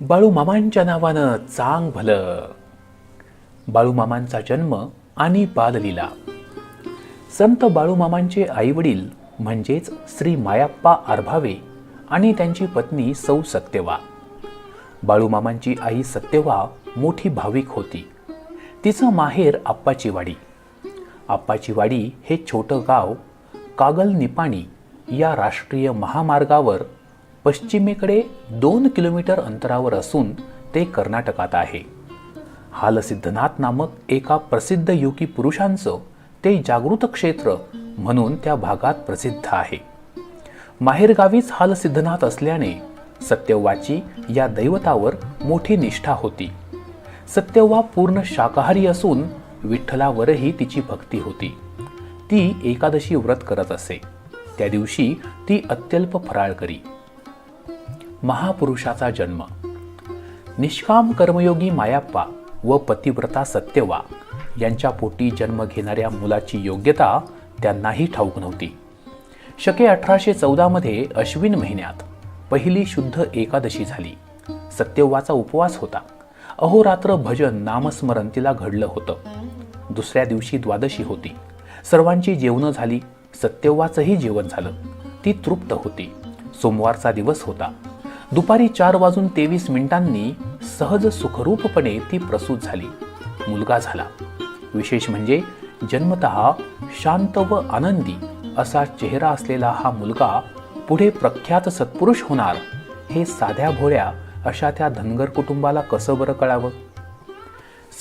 बाळूमामांच्या नावानं चांग भलं. बाळूमामांचा जन्म आणि बाललीला. संत बाळूमामांचे आईवडील म्हणजेच श्री मायाप्पा आरभावे आणि त्यांची पत्नी सौ सत्यवा. बाळूमामांची आई सत्यवा मोठी भाविक होती. तिचं माहेर आप्पाचीवाडी. आप्पाचीवाडी हे छोटं गाव कागल निपाणी या राष्ट्रीय महामार्गावर पश्चिमेकडे 2 किलोमीटर अंतरावर असून ते कर्नाटकात आहे. हालसिद्धनाथ नामक एका प्रसिद्ध योगी पुरुषांचं ते जागृत क्षेत्र म्हणून त्या भागात प्रसिद्ध आहे. माहेरगावीच हालसिद्धनाथ असल्याने सत्यव्वाची या दैवतावर मोठी निष्ठा होती. सत्यव्वा पूर्ण शाकाहारी असून विठ्ठलावरही तिची भक्ती होती. ती एकादशी व्रत करत असे. त्या दिवशी ती अत्यल्प फराळ करी. महापुरुषाचा जन्म. निष्काम कर्मयोगी मायाप्पा व पतिव्रता सत्यवा यांच्या पोटी जन्म घेणाऱ्या मुलाची योग्यता त्यांनाही ठाऊक नव्हती. शके 1814 मध्ये अश्विन महिन्यात पहिली शुद्ध एकादशी झाली. सत्यव्वाचा उपवास होता. अहोरात्र भजन नामस्मरण तिला घडलं होतं. दुसऱ्या दिवशी द्वादशी होती. सर्वांची जेवणं झाली. सत्यव्वाचंही जेवण झालं. ती तृप्त होती. सोमवारचा दिवस होता. दुपारी 4:23 सहज सुखरूपपणे ती प्रसूत झाली. मुलगा झाला. विशेष म्हणजे जन्मतः शांत व आनंदी असा चेहरा असलेला हा मुलगा पुढे प्रख्यात सत्पुरुष होणार हे साध्या भोळ्या अशा त्या धनगर कुटुंबाला कसं बरं कळावं.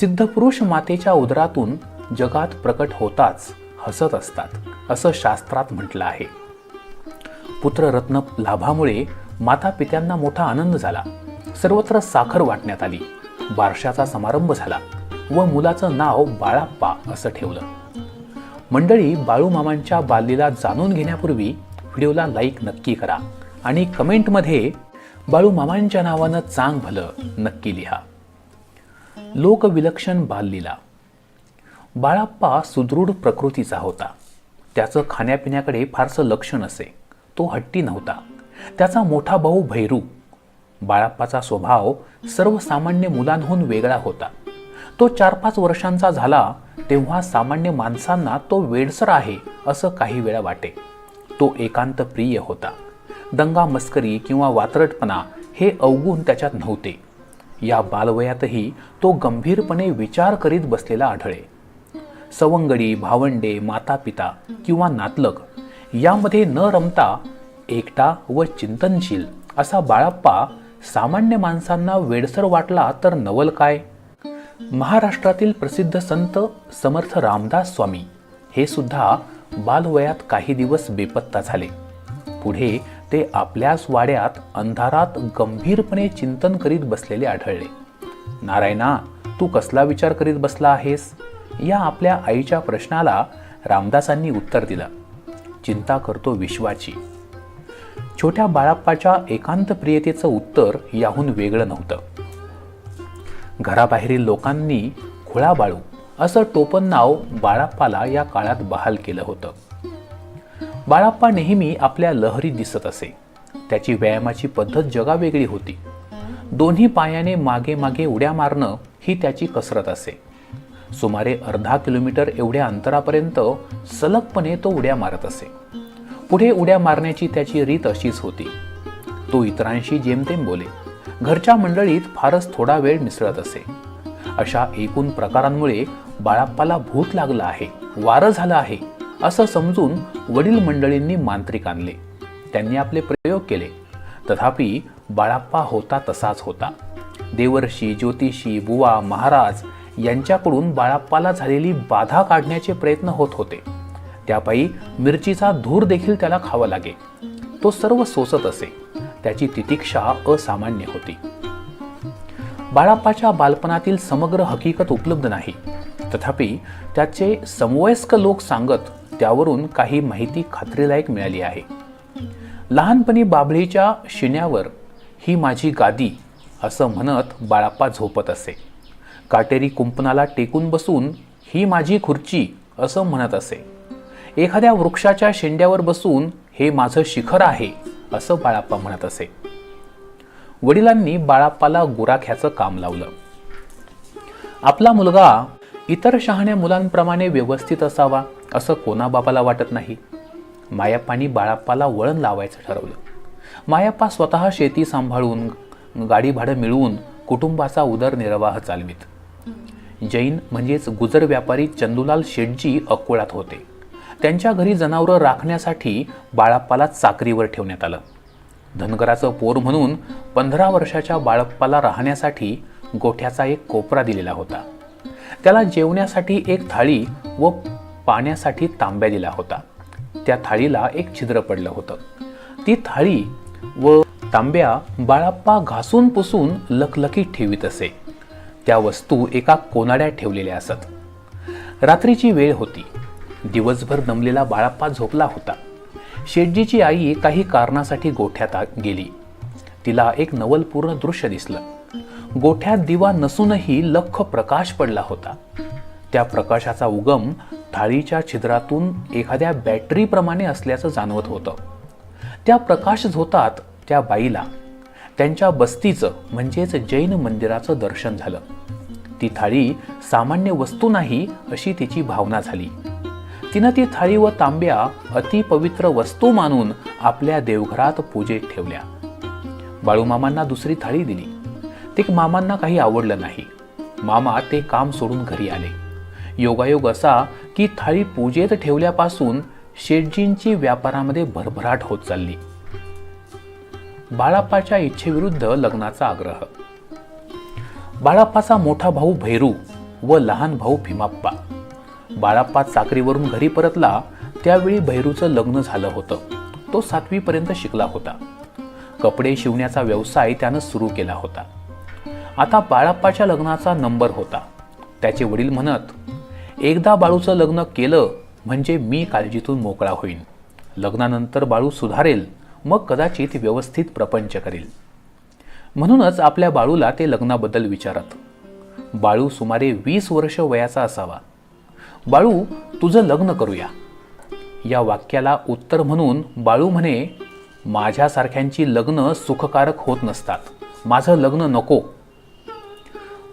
सिद्धपुरुष मातेच्या उदरातून जगात प्रकट होताच हसत असतात असं शास्त्रात म्हटलं आहे. पुत्ररत्न लाभामुळे माता पित्यांना मोठा आनंद झाला. सर्वत्र साखर वाटण्यात आली. बारशाचा समारंभ झाला व मुलाचं नाव बाळाप्पा असं ठेवलं. मंडळी, बाळूमामांच्या बाललीला जाणून घेण्यापूर्वी व्हिडिओला लाईक नक्की करा आणि कमेंटमध्ये बाळूमामांच्या नावानं चांग भलं नक्की लिहा. लोकविलक्षण बाललीला. बाळाप्पा सुदृढ प्रकृतीचा होता. त्याचं खाण्यापिण्याकडे फारसं लक्ष नसे. तो हट्टी नव्हता. त्याचा मोठा भाऊ भैरू. बाळाप्पाचा स्वभाव सर्वसामान्य मुलांहून वेगळा होता. तो 4-5 वर्षांचा झाला तेव्हा सामान्य माणसांना तो वेडसर आहे असं काही वेळा वाटे. तो एकांत प्रिय होता. दंगा मस्करी किंवा वात्रटपणा हे अवगुण त्याच्यात नव्हते. या बालवयातही तो गंभीरपणे विचार करीत बसलेला आढळे. सवंगडी, भावंडे, माता पिता किंवा नातलग यामध्ये न रमता एकटा व चिंतनशील असा बाळाप्पा सामान्य माणसांना वेडसर वाटला तर नवल काय. महाराष्ट्रातील प्रसिद्ध संत समर्थ रामदास स्वामी हे सुद्धा बालवयात काही दिवस बेपत्ता झाले. पुढे ते आपल्याच वाड्यात अंधारात गंभीरपणे चिंतन करीत बसलेले आढळले. नारायणा, तू कसला विचार करीत बसला आहेस या आपल्या आईच्या प्रश्नाला रामदासांनी उत्तर दिलं. चिंता करतो विश्वाची. छोट्या बाळाप्पाच्या एकांत प्रियतेचं उत्तर याहून वेगळं नव्हतं. घराबाहेरील लोकांनी खुळा बाळू असं टोपण नाव बाळाप्पाला या काळात बहाल केलं होतं. बाळाप्पा नेहमी आपल्या लहरी दिसत असे. त्याची व्यायामाची पद्धत जगावेगळी होती. दोन्ही पायाने मागे मागे उड्या मारणं ही त्याची कसरत असे. सुमारे अर्धा किलोमीटर एवढ्या अंतरापर्यंत सलगपणे तो उड्या मारत असे. पुढे उड्या मारण्याची त्याची रीत अशीच होती. तो इतरांशी जेमतेम बोले. घरच्या मंडळीत फारच थोडा वेळ मिसळत असे. अशा एकूण प्रकारांमुळे बाळाप्पाला भूत लागलं आहे, वारं झालं आहे असं समजून वडील मंडळींनी मांत्रिक आणले. त्यांनी आपले प्रयोग केले. तथापि बाळाप्पा होता तसाच होता. देवर्षी, ज्योतिषी, बुवा, महाराज यांच्याकडून बाळाप्पाला झालेली बाधा काढण्याचे प्रयत्न होत होते. त्यापायी मिरचीचा धूर देखील त्याला खावा लागे. तो सर्व सोसत असे. त्याची तितिक्षा असामान्य होती. बाळाप्पाच्या बालपणातील समग्र हकीकत उपलब्ध नाही. तथापि त्याचे समवयस्क लोक सांगत त्यावरून काही माहिती खात्रीलायक मिळाली आहे. लहानपणी बाभळीच्या शिण्यावर ही माझी गादी असं म्हणत बाळाप्पा झोपत असे. काटेरी कुंपणाला टेकून बसून ही माझी खुर्ची असं म्हणत असे. एखाद्या वृक्षाच्या शेंड्यावर बसून हे माझं शिखर आहे असं बाळाप्पा म्हणत असे. वडिलांनी बाळाप्पाला गुराख्याचं काम लावलं. आपला मुलगा इतर शहाण्या मुलांप्रमाणे व्यवस्थित असावा असं कोणा बापाला वाटत नाही. मायाप्पांनी बाळाप्पाला वळण लावायचं ठरवलं. मायाप्पा स्वतः शेती सांभाळून गाडी भाडं मिळवून कुटुंबाचा उदरनिर्वाह चालवित. जैन म्हणजेच गुजर व्यापारी चंदूलाल शेटजी अकोळ्यात होते. त्यांच्या घरी जनावरं राखण्यासाठी बाळाप्पाला चाकरीवर ठेवण्यात आलं. धनगराचं पोर म्हणून 15 वर्षाच्या बाळाप्पाला राहण्यासाठी गोठ्याचा एक कोपरा दिलेला होता. त्याला जेवण्यासाठी एक थाळी व पाण्यासाठी तांब्या दिला होता. त्या थाळीला एक छिद्र पडलं होतं. ती थाळी व तांब्या बाळाप्पा घासून पुसून लखलखीत ठेवीत असे. त्या वस्तू एका कोनाड्यात ठेवलेल्या असत. रात्रीची वेळ होती. दिवसभर दमलेला बाळाप्पा झोपला होता. शेटजीची आई काही कारणासाठी गोठ्यात गेली. तिला एक नवलपूर्ण दृश्य दिसलं. गोठ्यात दिवा नसूनही लख्ख प्रकाश पडला होता. त्या प्रकाशाचा उगम थाळीच्या छिद्रातून एखाद्या बॅटरीप्रमाणे असल्याचं जाणवत होतं. त्या प्रकाश झोतात त्या बाईला त्यांच्या बस्तीचं म्हणजेच जैन मंदिराचं दर्शन झालं. ती थाळी सामान्य वस्तू नाही अशी तिची भावना झाली. तिनं ती थाळी व तांब्या अतिपवित्र वस्तू मानून आपल्या देवघरात पूजेत ठेवल्या. बाळूमामांना दुसरी थाळी दिली. ते मामांना काही आवडलं नाही. मामा ते काम सोडून घरी आले. योगायोग असा की थाळी पूजेत ठेवल्यापासून शेटजींची व्यापारामध्ये भरभराट होत चालली. बाळाप्पाच्या इच्छेविरुद्ध लग्नाचा आग्रह. बाळाप्पाचा मोठा भाऊ भैरू व लहान भाऊ भीमाप्पा. बाळाप्पा चाकरीवरून घरी परतला त्यावेळी भैरूचं लग्न झालं होतं. तो 7वी पर्यंत शिकला होता. कपडे शिवण्याचा व्यवसाय त्यानं सुरू केला होता. आता बाळाप्पाच्या लग्नाचा नंबर होता. त्याचे वडील म्हणत, एकदा बाळूचं लग्न केलं म्हणजे मी काळजीतून मोकळा होईन. लग्नानंतर बाळू सुधारेल, मग कदाचित व्यवस्थित प्रपंच करेल. म्हणूनच आपल्या बाळूला ते लग्नाबद्दल विचारत. बाळू सुमारे 20 वर्ष वयाचा असावा. बाळू, तुझं लग्न करूया. या वाक्याला उत्तर म्हणून बाळू म्हणे, माझ्यासारख्यांची लग्न सुखकारक होत नसतात. माझं लग्न नको.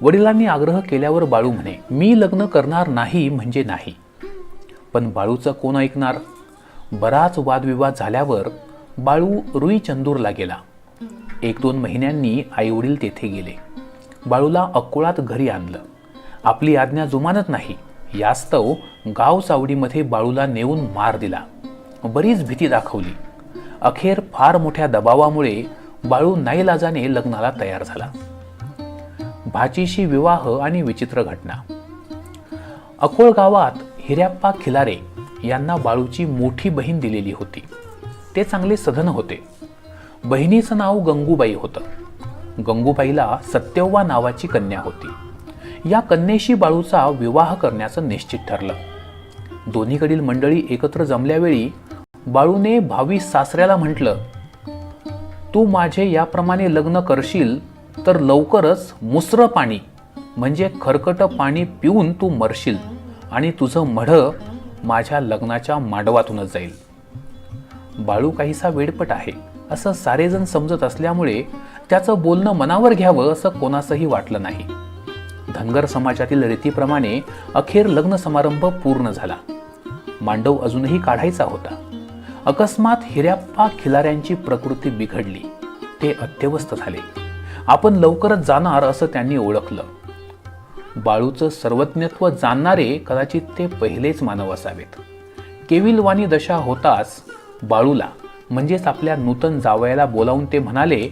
वडिलांनी आग्रह केल्यावर बाळू म्हणे, मी लग्न करणार नाही म्हणजे नाही. पण बाळूचं कोण ऐकणार? बराच वादविवाद झाल्यावर बाळू रुईचंदूरला गेला. 1-2 महिन्यांनी आईवडील तेथे गेले. बाळूला अकोळात घरी आणलं. आपली आज्ञा जुमानत नाही यास्तव गाव चावडीमध्ये बाळूला नेऊन मार दिला. बरीच भीती दाखवली. अखेर फार मोठ्या दबावामुळे बाळू नाईलाजाने लग्नाला तयार झाला. भाचीशी विवाह आणि विचित्र घटना. अकोळ गावात हिऱ्याप्पा खिलारे यांना बाळूची मोठी बहीण दिलेली होती. ते चांगले सधन होते. बहिणीचं नाव गंगूबाई होतं. गंगूबाईला सत्यव्वा नावाची कन्या होती. या कन्येशी बाळूचा विवाह करण्याचं निश्चित ठरलं. दोन्हीकडील मंडळी एकत्र जमल्यावेळी बाळूने भावी सासऱ्याला म्हटलं, तू माझे याप्रमाणे लग्न करशील तर लवकरच मुसरं पाणी म्हणजे खरकट पाणी पिऊन तू मरशील आणि तुझं मढं माझ्या लग्नाच्या मांडवातूनच जाईल. बाळू काहीसा वेडपट आहे असं सारेजण समजत असल्यामुळे त्याचं बोलणं मनावर घ्यावं असं कोणासही वाटलं नाही. धनगर समाजातील रीतीप्रमाणे अखेर लग्न समारंभ पूर्ण झाला. मांडव अजूनही काढायचा होता. अकस्मात हिऱ्याप्पा खिलाऱ्यांची प्रकृती बिघडली. ते अत्यवस्थ झाले. आपण लवकरच जाणार असं त्यांनी ओळखलं. बाळूचं सर्वज्ञत्व जाणणारे कदाचित ते पहिलेच मानव असावेत. केविलवाणी दशा होताच बाळूला म्हणजेच आपल्या नूतन जावयाला बोलावून ते म्हणाले,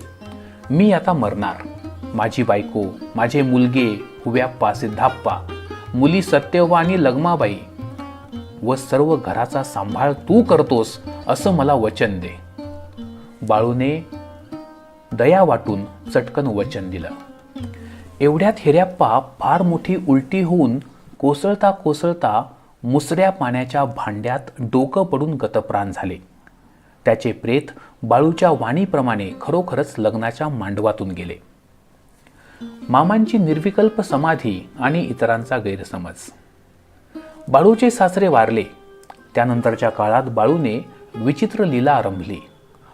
मी आता मरणार. माझी बायको, माझे मुलगे हुव्याप्पा, सिद्धाप्पा, मुली सत्यव्वा आणि लग्माबाई व सर्व घराचा सांभाळ तू करतोस असं मला वचन दे. बाळूने दया वाटून चटकन वचन दिलं. एवढ्यात हिऱ्याप्पा फार मोठी उलटी होऊन कोसळता कोसळता मुसऱ्या पाण्याच्या भांड्यात डोकं पडून गतप्राण झाले. त्याचे प्रेत बाळूच्या वाणीप्रमाणे खरोखरच लग्नाच्या मांडवातून गेले. मामांची निर्विकल्प समाधी आणि इतरांचा गैरसमज. बाळूचे सासरे वारले. त्यानंतरच्या काळात बाळूने विचित्र लीला आरंभली.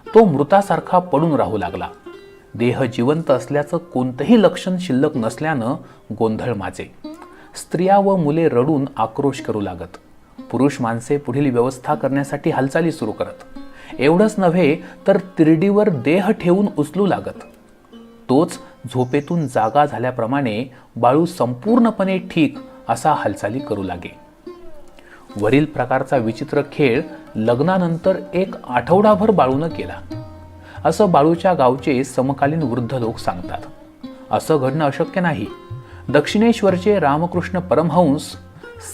तो मृतासारखा पडून राहू लागला. देह जिवंत असल्याचं कोणतंही लक्षण शिल्लक नसल्यानं गोंधळ माजे. स्त्रिया व मुले रडून आक्रोश करू लागत. पुरुष माणसे पुढील व्यवस्था करण्यासाठी हालचाली सुरू करत. एवढंच नव्हे तर तिरडीवर देह ठेवून उचलू लागत. तोच झोपेतून जागा झाल्याप्रमाणे बाळू संपूर्णपणे ठीक असा हालचाली करू लागे. वरील प्रकारचा विचित्र खेळ लग्नानंतर 1 आठवडाभर बाळूनं केला, असं बाळूच्या गावचे समकालीन वृद्ध लोक सांगतात. असं घडणं अशक्य नाही. दक्षिणेश्वरचे रामकृष्ण परमहंस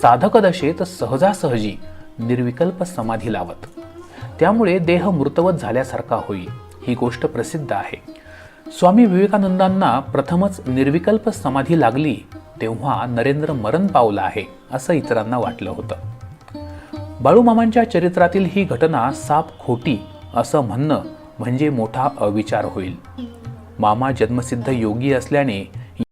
साधक दशेत सहजासहजी निर्विकल्प समाधी लावत. त्यामुळे देह मृतवत झाल्यासारखा होई, ही गोष्ट प्रसिद्ध आहे. स्वामी विवेकानंदांना प्रथमच निर्विकल्प समाधी लागली तेव्हा नरेंद्र मरण पावला आहे असं इतरांना वाटलं होतं. बाळूमामांच्या चरित्रातील ही घटना साप खोटी असं म्हणणं म्हणजे मोठा अविचार होईल. मामा जन्मसिद्ध योगी असल्याने